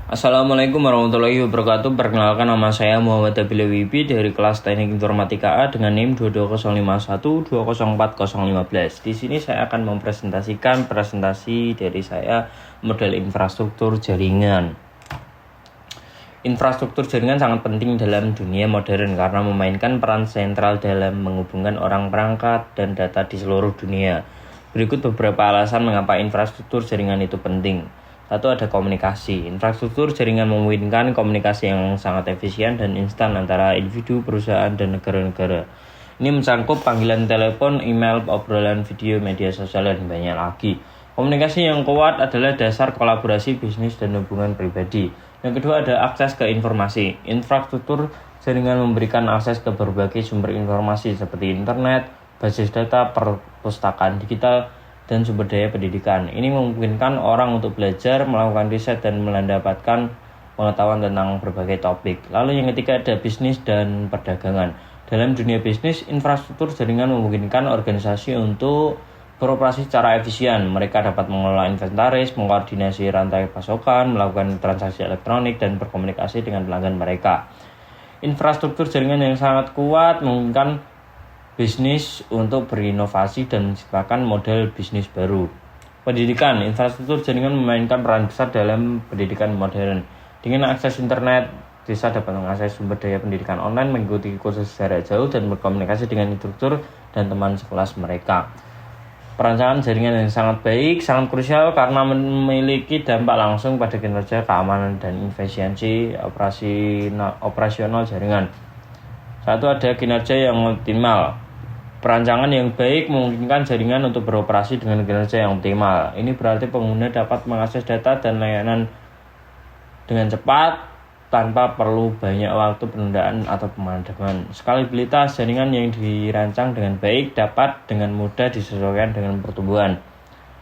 Assalamualaikum warahmatullahi wabarakatuh. Perkenalkan, nama saya Muhammad Abila Wibi dari kelas Teknik Informatika A dengan NIM 22051204015. Di sini saya akan mempresentasikan presentasi dari saya model infrastruktur jaringan. Infrastruktur jaringan sangat penting dalam dunia modern karena memainkan peran sentral dalam menghubungkan orang, perangkat, dan data di seluruh dunia. Berikut beberapa alasan mengapa infrastruktur jaringan itu penting. Satu, ada komunikasi. Infrastruktur jaringan memungkinkan komunikasi yang sangat efisien dan instan antara individu, perusahaan, dan negara-negara. Ini mencakup panggilan telepon, email, obrolan video, media sosial, dan banyak lagi. Komunikasi yang kuat adalah dasar kolaborasi bisnis dan hubungan pribadi. Yang kedua, ada akses ke informasi. Infrastruktur jaringan memberikan akses ke berbagai sumber informasi seperti internet, basis data, perpustakaan digital, dan sumber daya pendidikan. Ini memungkinkan orang untuk belajar, melakukan riset, dan mendapatkan pengetahuan tentang berbagai topik. Lalu yang ketiga, ada bisnis dan perdagangan. Dalam dunia bisnis, infrastruktur jaringan memungkinkan organisasi untuk beroperasi secara efisien. Mereka dapat mengelola inventaris, mengkoordinasi rantai pasokan, melakukan transaksi elektronik, dan berkomunikasi dengan pelanggan mereka. Infrastruktur jaringan yang sangat kuat memungkinkan bisnis untuk berinovasi dan menciptakan model bisnis baru. Pendidikan, infrastruktur jaringan memainkan peran besar dalam pendidikan modern. Dengan akses internet, siswa dapat mengakses sumber daya pendidikan online, mengikuti kursus jarak jauh, dan berkomunikasi dengan instruktur dan teman sekelas mereka. Perancangan jaringan yang sangat baik, sangat krusial karena memiliki dampak langsung pada kinerja, keamanan, dan efisiensi operasional jaringan. Satu, ada kinerja yang optimal. Perancangan yang baik memungkinkan jaringan untuk beroperasi dengan kinerja yang optimal. Ini berarti pengguna dapat mengakses data dan layanan dengan cepat tanpa perlu banyak waktu penundaan atau pemadaman. Skalabilitas jaringan yang dirancang dengan baik dapat dengan mudah disesuaikan dengan pertumbuhan.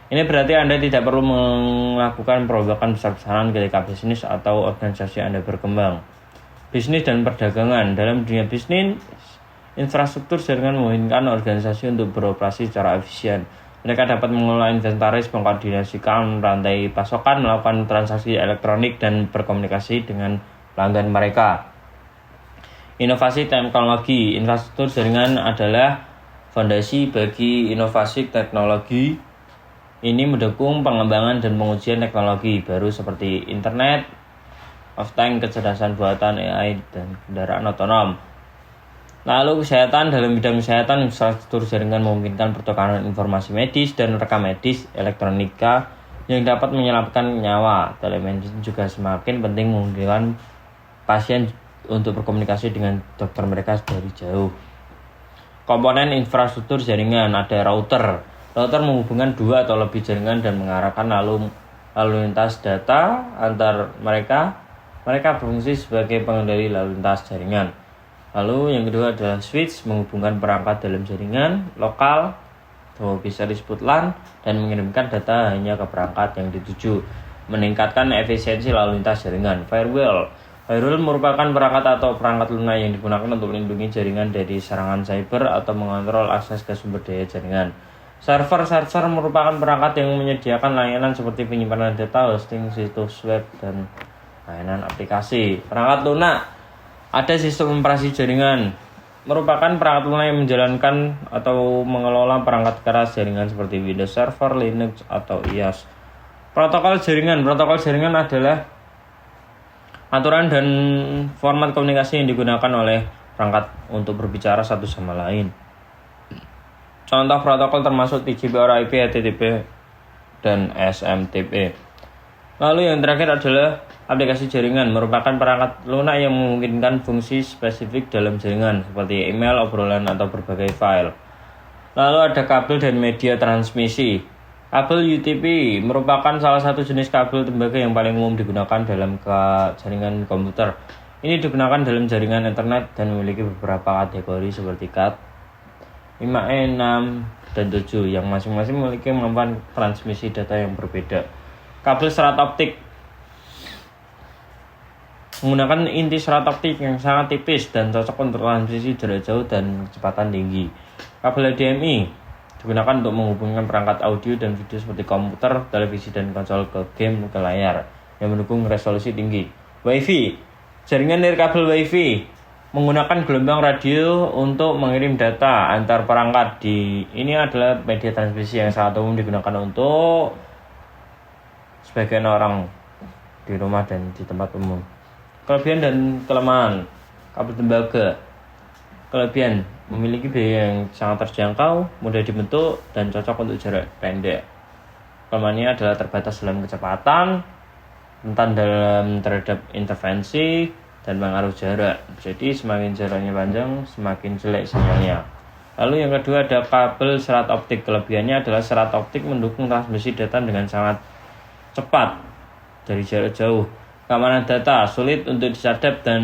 Ini berarti Anda tidak perlu melakukan perombakan besar-besaran ketika bisnis atau organisasi Anda berkembang. Bisnis dan perdagangan. Dalam dunia bisnis, infrastruktur jaringan memungkinkan organisasi untuk beroperasi secara efisien. Mereka dapat mengelola inventaris, mengkoordinasikan rantai pasokan, melakukan transaksi elektronik, dan berkomunikasi dengan pelanggan mereka. Inovasi teknologi. Infrastruktur jaringan adalah fondasi bagi inovasi teknologi. Ini mendukung pengembangan dan pengujian teknologi baru seperti internet of things, kecerdasan buatan, AI, dan kendaraan otonom. Lalu kesehatan. Dalam bidang kesehatan, infrastruktur jaringan memungkinkan pertukaran informasi medis dan rekam medis elektronika yang dapat menyelamatkan nyawa. Telemedicine juga semakin penting, memungkinkan pasien untuk berkomunikasi dengan dokter mereka dari jauh. Komponen infrastruktur jaringan, ada router. Router menghubungkan dua atau lebih jaringan dan mengarahkan lalu lintas data antar mereka. Mereka berfungsi sebagai pengendali lalu lintas jaringan. Lalu yang kedua adalah switch, menghubungkan perangkat dalam jaringan lokal atau bisa disebut LAN dan mengirimkan data hanya ke perangkat yang dituju, meningkatkan efisiensi lalu lintas jaringan. Firewall merupakan perangkat atau perangkat lunak yang digunakan untuk melindungi jaringan dari serangan cyber atau mengontrol akses ke sumber daya jaringan. Server merupakan perangkat yang menyediakan layanan seperti penyimpanan data, hosting situs web, dan layanan aplikasi. Perangkat lunak, ada sistem operasi jaringan, merupakan perangkat lunak yang menjalankan atau mengelola perangkat keras jaringan seperti Windows Server, Linux, atau IaaS. Protokol jaringan adalah aturan dan format komunikasi yang digunakan oleh perangkat untuk berbicara satu sama lain. Contoh protokol termasuk TCP/IP, HTTP, dan SMTP. Lalu yang terakhir adalah aplikasi jaringan, merupakan perangkat lunak yang memungkinkan fungsi spesifik dalam jaringan seperti email, obrolan, atau berbagai file. Lalu ada kabel dan media transmisi. Kabel UTP merupakan salah satu jenis kabel tembaga yang paling umum digunakan dalam jaringan komputer. Ini digunakan dalam jaringan internet dan memiliki beberapa kategori seperti CAT 5E, 6, dan 7 yang masing-masing memiliki kemampuan transmisi data yang berbeda. Kabel serat optik menggunakan inti serat optik yang sangat tipis dan cocok untuk transmisi jarak jauh dan kecepatan tinggi. Kabel HDMI digunakan untuk menghubungkan perangkat audio dan video seperti komputer, televisi, dan konsol ke game ke layar. yang mendukung resolusi tinggi. WiFi, jaringan nirkabel WiFi menggunakan gelombang radio untuk mengirim data antar perangkat. Ini adalah media transmisi yang sangat umum digunakan untuk sebagian orang di rumah dan di tempat umum. Kelebihan dan kelemahan kabel tembaga. Kelebihan, memiliki biaya yang sangat terjangkau, mudah dibentuk, dan cocok untuk jarak pendek. Kelemahannya adalah terbatas dalam kecepatan, rentan terhadap intervensi, dan pengaruh jarak. Jadi semakin jaraknya panjang, semakin jelek sinyalnya. Lalu yang kedua ada kabel serat optik. Kelebihannya adalah serat optik mendukung transmisi data dengan sangat cepat dari jarak jauh. Keamanan data sulit untuk disadap dan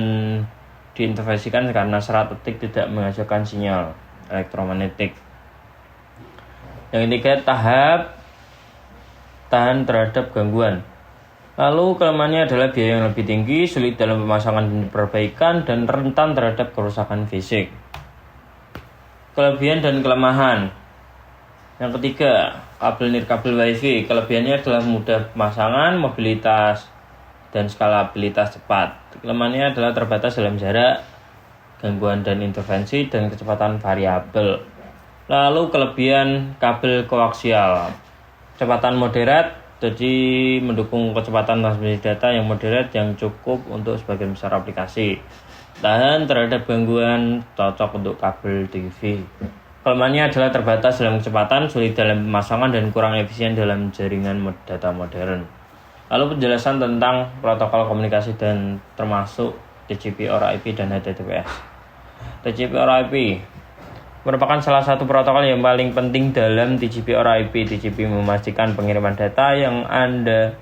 diintervensikan karena serat optik tidak menghasilkan sinyal elektromagnetik. Yang ketiga, tahan terhadap gangguan. Lalu kelemahannya adalah biaya yang lebih tinggi, sulit dalam pemasangan dan perbaikan, dan rentan terhadap kerusakan fisik. Kelebihan dan kelemahan. Yang ketiga, kabel nirkabel WiFi. Kelebihannya adalah mudah pemasangan, mobilitas, dan skalabilitas cepat. Kelemahannya adalah terbatas dalam jarak, gangguan dan intervensi, dan kecepatan variabel. Lalu kelebihan kabel koaksial. Kecepatan moderat, jadi mendukung kecepatan transmisi data yang moderat yang cukup untuk sebagian besar aplikasi. Tahan terhadap gangguan, cocok untuk kabel TV. Kelemahannya adalah terbatas dalam kecepatan, sulit dalam pemasangan, dan kurang efisien dalam jaringan data modern. Lalu penjelasan tentang protokol komunikasi dan termasuk TCP or IP dan HTTPS. TCP or IP merupakan salah satu protokol yang paling penting dalam TCP or IP. TCP memastikan pengiriman data yang ada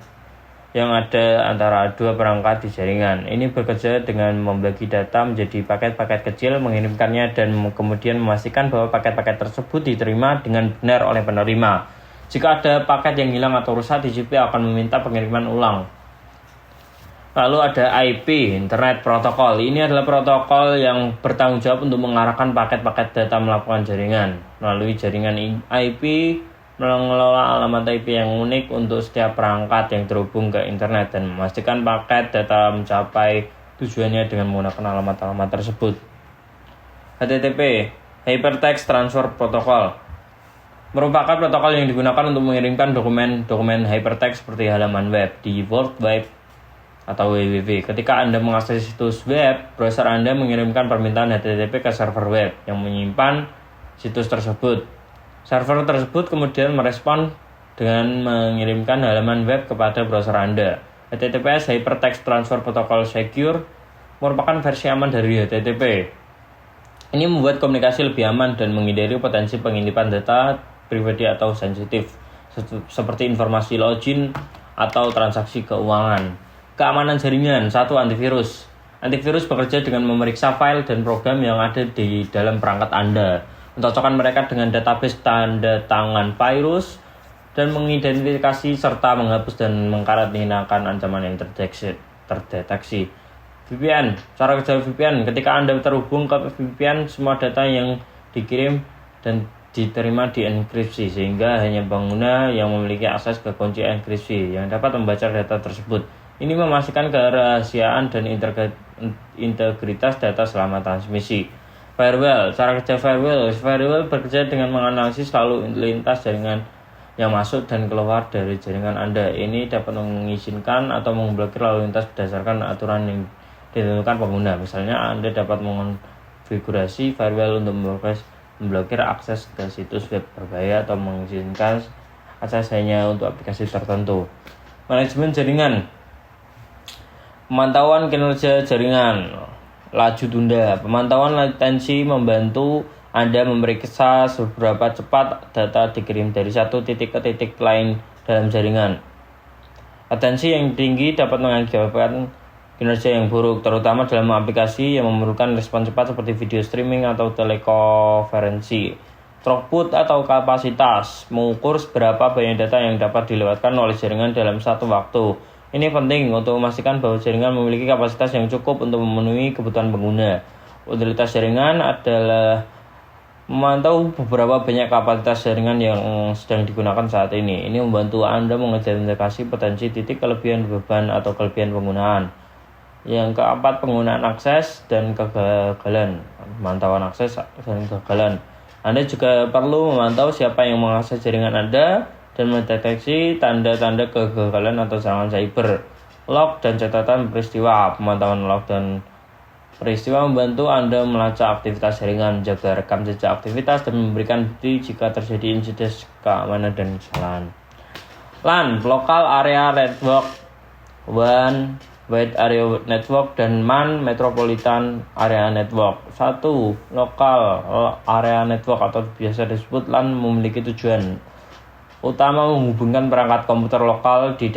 antara dua perangkat di jaringan. Ini bekerja dengan membagi data menjadi paket-paket kecil, mengirimkannya, dan kemudian memastikan bahwa paket-paket tersebut diterima dengan benar oleh penerima. Jika ada paket yang hilang atau rusak, TCP akan meminta pengiriman ulang. Lalu ada IP, Internet Protocol. Ini adalah protokol yang bertanggung jawab untuk mengarahkan paket-paket data melakukan jaringan. Melalui jaringan IP, mengelola alamat IP yang unik untuk setiap perangkat yang terhubung ke internet dan memastikan paket data mencapai tujuannya dengan menggunakan alamat-alamat tersebut. HTTP, Hypertext Transfer Protocol, merupakan protokol yang digunakan untuk mengirimkan dokumen hypertext seperti halaman web di World Wide atau www. Ketika Anda mengakses situs web, browser Anda mengirimkan permintaan HTTP ke server web yang menyimpan situs tersebut. Server tersebut kemudian merespon dengan mengirimkan halaman web kepada browser Anda. HTTPS, Hypertext Transfer Protocol Secure, merupakan versi aman dari HTTP. Ini membuat komunikasi lebih aman dan menghindari potensi pengintipan data pribadi atau sensitif, seperti informasi login atau transaksi keuangan. Keamanan jaringan. 1. Antivirus. Antivirus bekerja dengan memeriksa file dan program yang ada di dalam perangkat Anda, mencocokkan mereka dengan database tanda tangan virus, dan mengidentifikasi serta menghapus dan mengkarantinaan ancaman yang terdeteksi. VPN. Cara kerja VPN. Ketika Anda terhubung ke VPN, semua data yang dikirim dan diterima dienkripsi, sehingga hanya pengguna yang memiliki akses ke kunci enkripsi yang dapat membaca data tersebut. Ini memastikan kerahasiaan dan integritas data selama transmisi. Firewall. Cara kerja firewall. Firewall bekerja dengan menganalisis lalu lintas jaringan yang masuk dan keluar dari jaringan Anda. Ini dapat mengizinkan atau memblokir lalu lintas berdasarkan aturan yang ditentukan pengguna. Misalnya, Anda dapat mengonfigurasi firewall untuk memblokir akses ke situs web berbahaya atau mengizinkan akses hanya untuk aplikasi tertentu. Manajemen jaringan. Pemantauan kinerja jaringan. Laju tunda. Pemantauan latensi membantu Anda memeriksa seberapa cepat data dikirim dari satu titik ke titik lain dalam jaringan. Latensi yang tinggi dapat mengakibatkan kinerja yang buruk, terutama dalam aplikasi yang memerlukan respon cepat seperti video streaming atau telekonferensi. Throughput atau kapasitas, mengukur seberapa banyak data yang dapat dilewatkan oleh jaringan dalam satu waktu. Ini penting untuk memastikan bahwa jaringan memiliki kapasitas yang cukup untuk memenuhi kebutuhan pengguna. Utilitas jaringan adalah Memantau beberapa banyak kapasitas jaringan yang sedang digunakan saat ini. Ini membantu Anda mengidentifikasi potensi titik kelebihan beban atau kelebihan penggunaan. Yang keempat, penggunaan akses dan kegagalan. Pemantauan akses dan kegagalan. Anda juga perlu memantau siapa yang mengakses jaringan Anda dan mendeteksi tanda-tanda kegagalan atau serangan cyber. Log dan catatan peristiwa. Pemantauan log dan peristiwa membantu Anda melacak aktivitas jaringan, menjaga rekam jejak aktivitas, dan memberikan bukti jika terjadi insiden keamanan dan kesalahan. LAN, Local Area Network, WAN, Wide Area Network, dan MAN, Metropolitan Area Network. 1. Local Area Network atau biasa disebut LAN memiliki tujuan utama menghubungkan perangkat komputer lokal di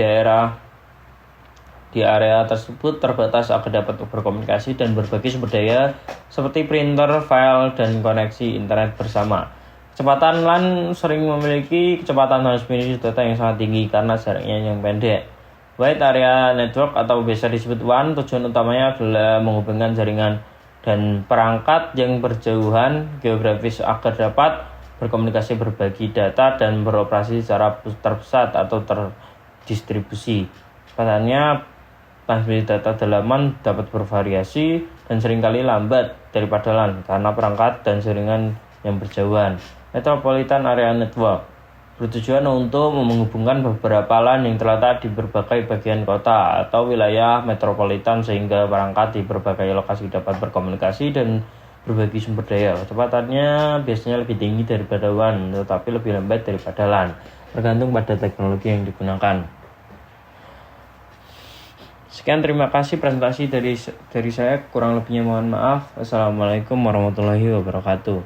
area tersebut terbatas agar dapat berkomunikasi dan berbagi sumber daya seperti printer, file, dan koneksi internet bersama. Kecepatan LAN sering memiliki kecepatan transmisi data yang sangat tinggi karena jaraknya yang pendek. Wide Area Network atau biasa disebut WAN, tujuan utamanya adalah menghubungkan jaringan dan perangkat yang berjauhan geografis agar dapat berkomunikasi, berbagi data, dan beroperasi secara terpusat atau terdistribusi. Kepatatannya, transmisi data dalaman dapat bervariasi dan seringkali lambat daripada LAN karena perangkat dan jaringan yang berjauhan. Metropolitan Area Network bertujuan untuk menghubungkan beberapa LAN yang terletak di berbagai bagian kota atau wilayah metropolitan sehingga perangkat di berbagai lokasi dapat berkomunikasi dan berbagi sumber daya. Kecepatannya biasanya lebih tinggi daripada WAN tetapi lebih lambat daripada LAN, tergantung pada teknologi yang digunakan. Sekian, terima kasih presentasi dari saya. Kurang lebihnya mohon maaf. Assalamualaikum warahmatullahi wabarakatuh.